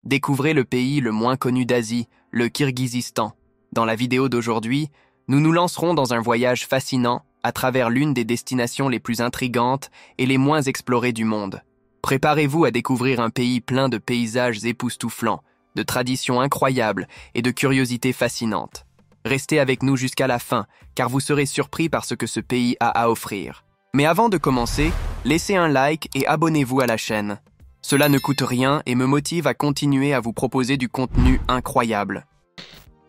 Découvrez le pays le moins connu d'Asie, le Kirghizistan. Dans la vidéo d'aujourd'hui, nous nous lancerons dans un voyage fascinant à travers l'une des destinations les plus intrigantes et les moins explorées du monde. Préparez-vous à découvrir un pays plein de paysages époustouflants, de traditions incroyables et de curiosités fascinantes. Restez avec nous jusqu'à la fin, car vous serez surpris par ce que ce pays a à offrir. Mais avant de commencer, laissez un like et abonnez-vous à la chaîne. Cela ne coûte rien et me motive à continuer à vous proposer du contenu incroyable.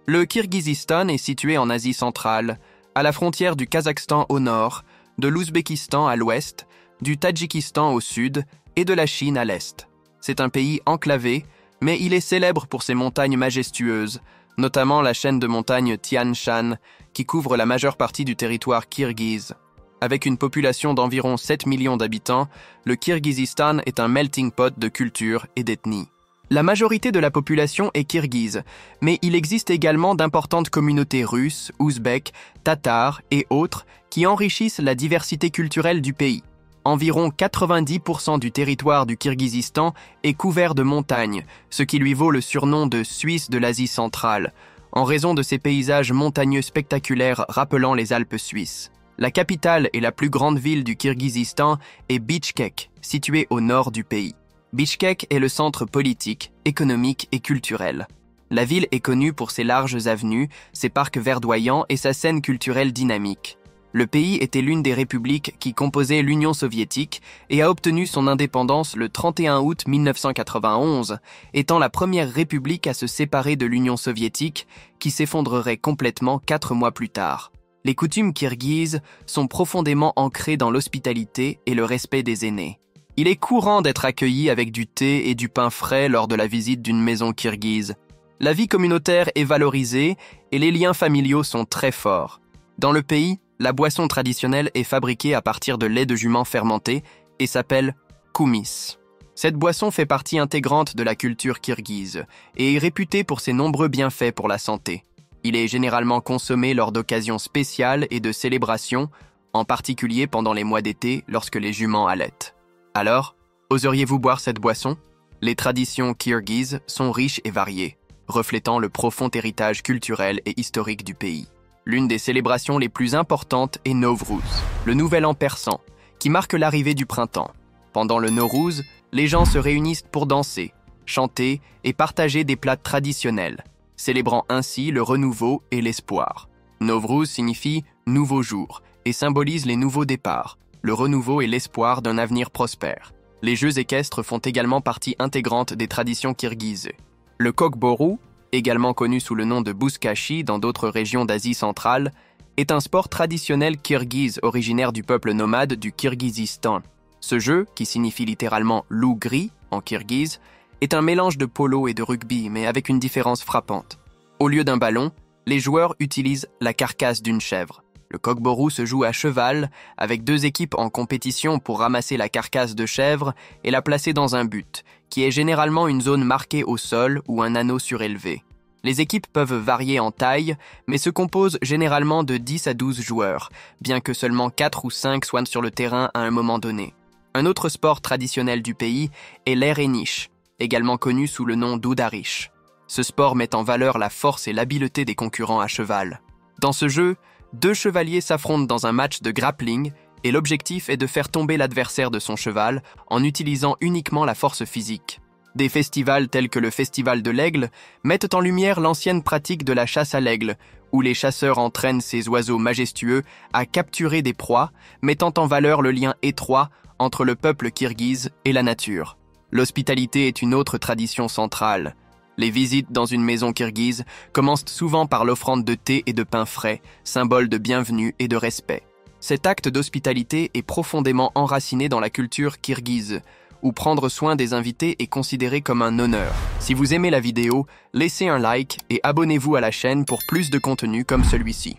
Le Kirghizistan est situé en Asie centrale, à la frontière du Kazakhstan au nord, de l'Ouzbékistan à l'ouest, du Tadjikistan au sud et de la Chine à l'est. C'est un pays enclavé, mais il est célèbre pour ses montagnes majestueuses, notamment la chaîne de montagnes Tian Shan, qui couvre la majeure partie du territoire kirghize. Avec une population d'environ 7 millions d'habitants, le Kirghizistan est un melting pot de cultures et d'ethnies. La majorité de la population est kirghize, mais il existe également d'importantes communautés russes, ouzbèques, tatars et autres qui enrichissent la diversité culturelle du pays. Environ 90% du territoire du Kirghizistan est couvert de montagnes, ce qui lui vaut le surnom de Suisse de l'Asie centrale, en raison de ses paysages montagneux spectaculaires rappelant les Alpes suisses. La capitale et la plus grande ville du Kirghizistan est Bichkek, située au nord du pays. Bichkek est le centre politique, économique et culturel. La ville est connue pour ses larges avenues, ses parcs verdoyants et sa scène culturelle dynamique. Le pays était l'une des républiques qui composaient l'Union soviétique et a obtenu son indépendance le 31 août 1991, étant la première république à se séparer de l'Union soviétique qui s'effondrerait complètement 4 mois plus tard. Les coutumes kirghizes sont profondément ancrées dans l'hospitalité et le respect des aînés. Il est courant d'être accueilli avec du thé et du pain frais lors de la visite d'une maison kirghize. La vie communautaire est valorisée et les liens familiaux sont très forts. Dans le pays, la boisson traditionnelle est fabriquée à partir de lait de jument fermenté et s'appelle koumis. Cette boisson fait partie intégrante de la culture kirghize et est réputée pour ses nombreux bienfaits pour la santé. Il est généralement consommé lors d'occasions spéciales et de célébrations, en particulier pendant les mois d'été lorsque les juments allaitent. Alors, oseriez-vous boire cette boisson? Les traditions kirghizes sont riches et variées, reflétant le profond héritage culturel et historique du pays. L'une des célébrations les plus importantes est Nowruz, le nouvel an persan, qui marque l'arrivée du printemps. Pendant le Nowruz, les gens se réunissent pour danser, chanter et partager des plats traditionnels, célébrant ainsi le renouveau et l'espoir. Nowruz signifie « nouveau jour » et symbolise les nouveaux départs, le renouveau et l'espoir d'un avenir prospère. Les jeux équestres font également partie intégrante des traditions kirghizes. Le kokboru, également connu sous le nom de buzkashi dans d'autres régions d'Asie centrale, est un sport traditionnel kirghize originaire du peuple nomade du Kirghizistan. Ce jeu, qui signifie littéralement « loup gris » en kirghize, est un mélange de polo et de rugby, mais avec une différence frappante. Au lieu d'un ballon, les joueurs utilisent la carcasse d'une chèvre. Le kokboru se joue à cheval, avec 2 équipes en compétition pour ramasser la carcasse de chèvre et la placer dans un but, qui est généralement une zone marquée au sol ou un anneau surélevé. Les équipes peuvent varier en taille, mais se composent généralement de 10 à 12 joueurs, bien que seulement 4 ou 5 soient sur le terrain à un moment donné. Un autre sport traditionnel du pays est l'erenish, également connu sous le nom d'oudarish. Ce sport met en valeur la force et l'habileté des concurrents à cheval. Dans ce jeu, 2 chevaliers s'affrontent dans un match de grappling et l'objectif est de faire tomber l'adversaire de son cheval en utilisant uniquement la force physique. Des festivals tels que le Festival de l'Aigle mettent en lumière l'ancienne pratique de la chasse à l'aigle, où les chasseurs entraînent ces oiseaux majestueux à capturer des proies, mettant en valeur le lien étroit entre le peuple kirghize et la nature. L'hospitalité est une autre tradition centrale. Les visites dans une maison kirghize commencent souvent par l'offrande de thé et de pain frais, symbole de bienvenue et de respect. Cet acte d'hospitalité est profondément enraciné dans la culture kirghize, où prendre soin des invités est considéré comme un honneur. Si vous aimez la vidéo, laissez un like et abonnez-vous à la chaîne pour plus de contenu comme celui-ci.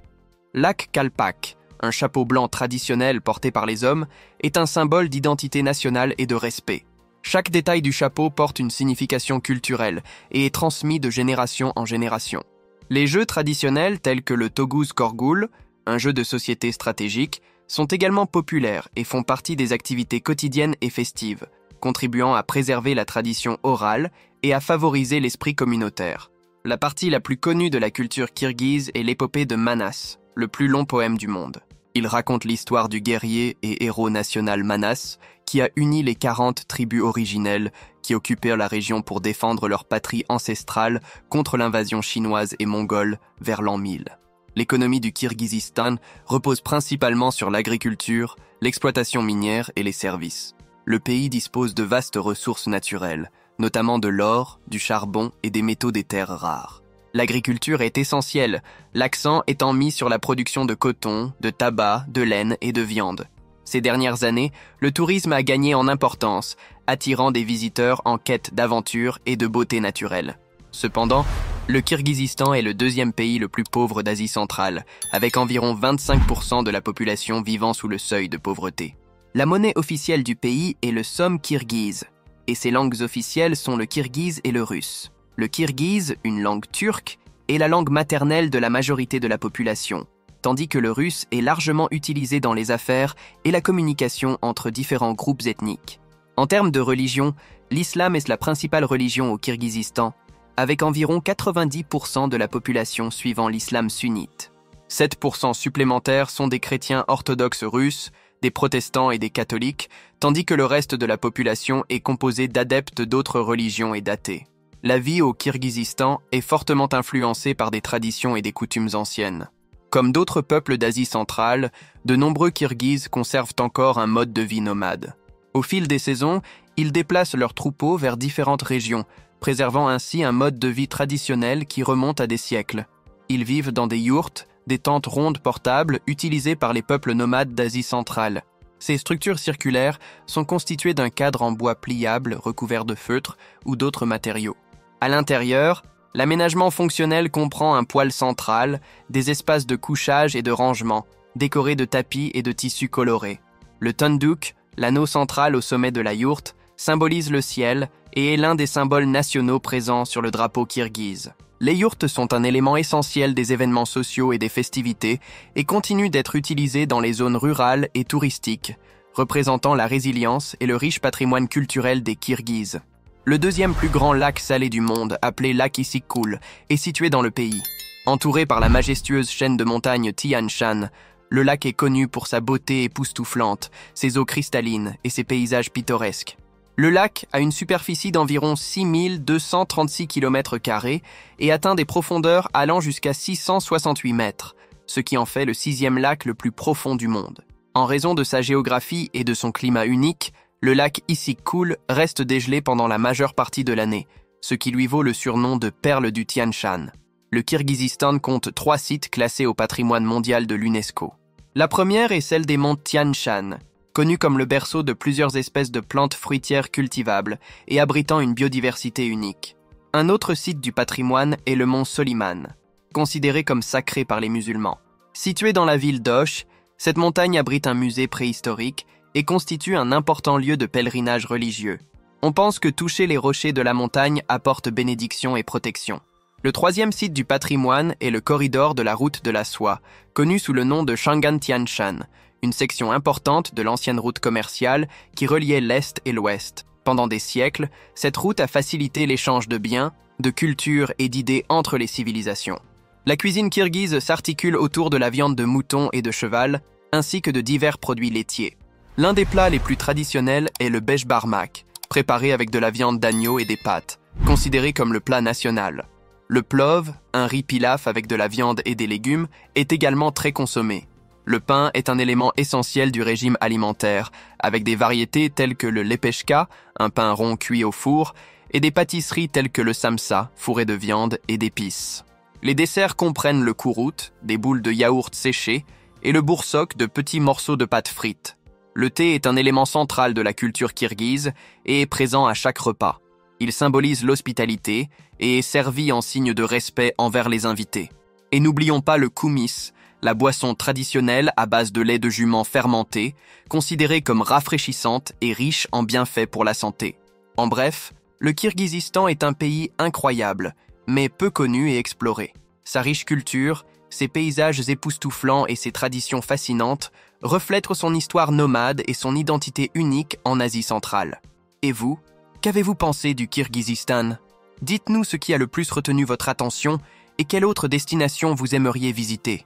L'ak kalpak, un chapeau blanc traditionnel porté par les hommes, est un symbole d'identité nationale et de respect. Chaque détail du chapeau porte une signification culturelle et est transmis de génération en génération. Les jeux traditionnels tels que le Toguz Korgul, un jeu de société stratégique, sont également populaires et font partie des activités quotidiennes et festives, contribuant à préserver la tradition orale et à favoriser l'esprit communautaire. La partie la plus connue de la culture kirghize est l'épopée de Manas, le plus long poème du monde. Il raconte l'histoire du guerrier et héros national Manas, qui a uni les 40 tribus originelles qui occupèrent la région pour défendre leur patrie ancestrale contre l'invasion chinoise et mongole vers l'an 1000. L'économie du Kirghizistan repose principalement sur l'agriculture, l'exploitation minière et les services. Le pays dispose de vastes ressources naturelles, notamment de l'or, du charbon et des métaux des terres rares. L'agriculture est essentielle, l'accent étant mis sur la production de coton, de tabac, de laine et de viande. Ces dernières années, le tourisme a gagné en importance, attirant des visiteurs en quête d'aventure et de beauté naturelle. Cependant, le Kirghizistan est le deuxième pays le plus pauvre d'Asie centrale, avec environ 25% de la population vivant sous le seuil de pauvreté. La monnaie officielle du pays est le som kirghize, et ses langues officielles sont le kirghize et le russe. Le kirghize, une langue turque, est la langue maternelle de la majorité de la population, tandis que le russe est largement utilisé dans les affaires et la communication entre différents groupes ethniques. En termes de religion, l'islam est la principale religion au Kirghizistan, avec environ 90% de la population suivant l'islam sunnite. 7% supplémentaires sont des chrétiens orthodoxes russes, des protestants et des catholiques, tandis que le reste de la population est composé d'adeptes d'autres religions et d'athées. La vie au Kirghizistan est fortement influencée par des traditions et des coutumes anciennes. Comme d'autres peuples d'Asie centrale, de nombreux Kirghizes conservent encore un mode de vie nomade. Au fil des saisons, ils déplacent leurs troupeaux vers différentes régions, préservant ainsi un mode de vie traditionnel qui remonte à des siècles. Ils vivent dans des yourtes, des tentes rondes portables utilisées par les peuples nomades d'Asie centrale. Ces structures circulaires sont constituées d'un cadre en bois pliable recouvert de feutre ou d'autres matériaux. À l'intérieur, l'aménagement fonctionnel comprend un poêle central, des espaces de couchage et de rangement, décorés de tapis et de tissus colorés. Le tunduk, l'anneau central au sommet de la yourte, symbolise le ciel et est l'un des symboles nationaux présents sur le drapeau kirghize. Les yourtes sont un élément essentiel des événements sociaux et des festivités et continuent d'être utilisées dans les zones rurales et touristiques, représentant la résilience et le riche patrimoine culturel des Kirghizes. Le deuxième plus grand lac salé du monde, appelé lac Issyk-Kul, est situé dans le pays. Entouré par la majestueuse chaîne de montagnes Tian Shan, le lac est connu pour sa beauté époustouflante, ses eaux cristallines et ses paysages pittoresques. Le lac a une superficie d'environ 6236 km² et atteint des profondeurs allant jusqu'à 668 mètres, ce qui en fait le 6e lac le plus profond du monde. En raison de sa géographie et de son climat unique, le lac Issyk-Kul reste dégelé pendant la majeure partie de l'année, ce qui lui vaut le surnom de perle du Tian Shan. Le Kirghizistan compte 3 sites classés au patrimoine mondial de l'UNESCO. La première est celle des monts Tian Shan, connu comme le berceau de plusieurs espèces de plantes fruitières cultivables et abritant une biodiversité unique. Un autre site du patrimoine est le mont Soliman, considéré comme sacré par les musulmans. Situé dans la ville d'Osh, cette montagne abrite un musée préhistorique et constitue un important lieu de pèlerinage religieux. On pense que toucher les rochers de la montagne apporte bénédiction et protection. Le troisième site du patrimoine est le corridor de la route de la soie, connu sous le nom de Shangan Tian Shan, une section importante de l'ancienne route commerciale qui reliait l'Est et l'Ouest. Pendant des siècles, cette route a facilité l'échange de biens, de cultures et d'idées entre les civilisations. La cuisine kirghize s'articule autour de la viande de mouton et de cheval, ainsi que de divers produits laitiers. L'un des plats les plus traditionnels est le beshbarmak, préparé avec de la viande d'agneau et des pâtes, considéré comme le plat national. Le plov, un riz pilaf avec de la viande et des légumes, est également très consommé. Le pain est un élément essentiel du régime alimentaire, avec des variétés telles que le lepeshka, un pain rond cuit au four, et des pâtisseries telles que le samsa, fourré de viande et d'épices. Les desserts comprennent le kourout, des boules de yaourt séchées, et le boursok, de petits morceaux de pâte frite. Le thé est un élément central de la culture kirghize et est présent à chaque repas. Il symbolise l'hospitalité et est servi en signe de respect envers les invités. Et n'oublions pas le koumis, la boisson traditionnelle à base de lait de jument fermenté, considérée comme rafraîchissante et riche en bienfaits pour la santé. En bref, le Kirghizistan est un pays incroyable, mais peu connu et exploré. Sa riche culture, ses paysages époustouflants et ses traditions fascinantes reflètent son histoire nomade et son identité unique en Asie centrale. Et vous, qu'avez-vous pensé du Kirghizistan ? Dites-nous ce qui a le plus retenu votre attention et quelle autre destination vous aimeriez visiter.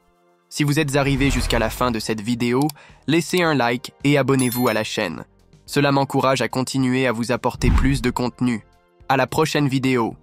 Si vous êtes arrivé jusqu'à la fin de cette vidéo, laissez un like et abonnez-vous à la chaîne. Cela m'encourage à continuer à vous apporter plus de contenu. À la prochaine vidéo.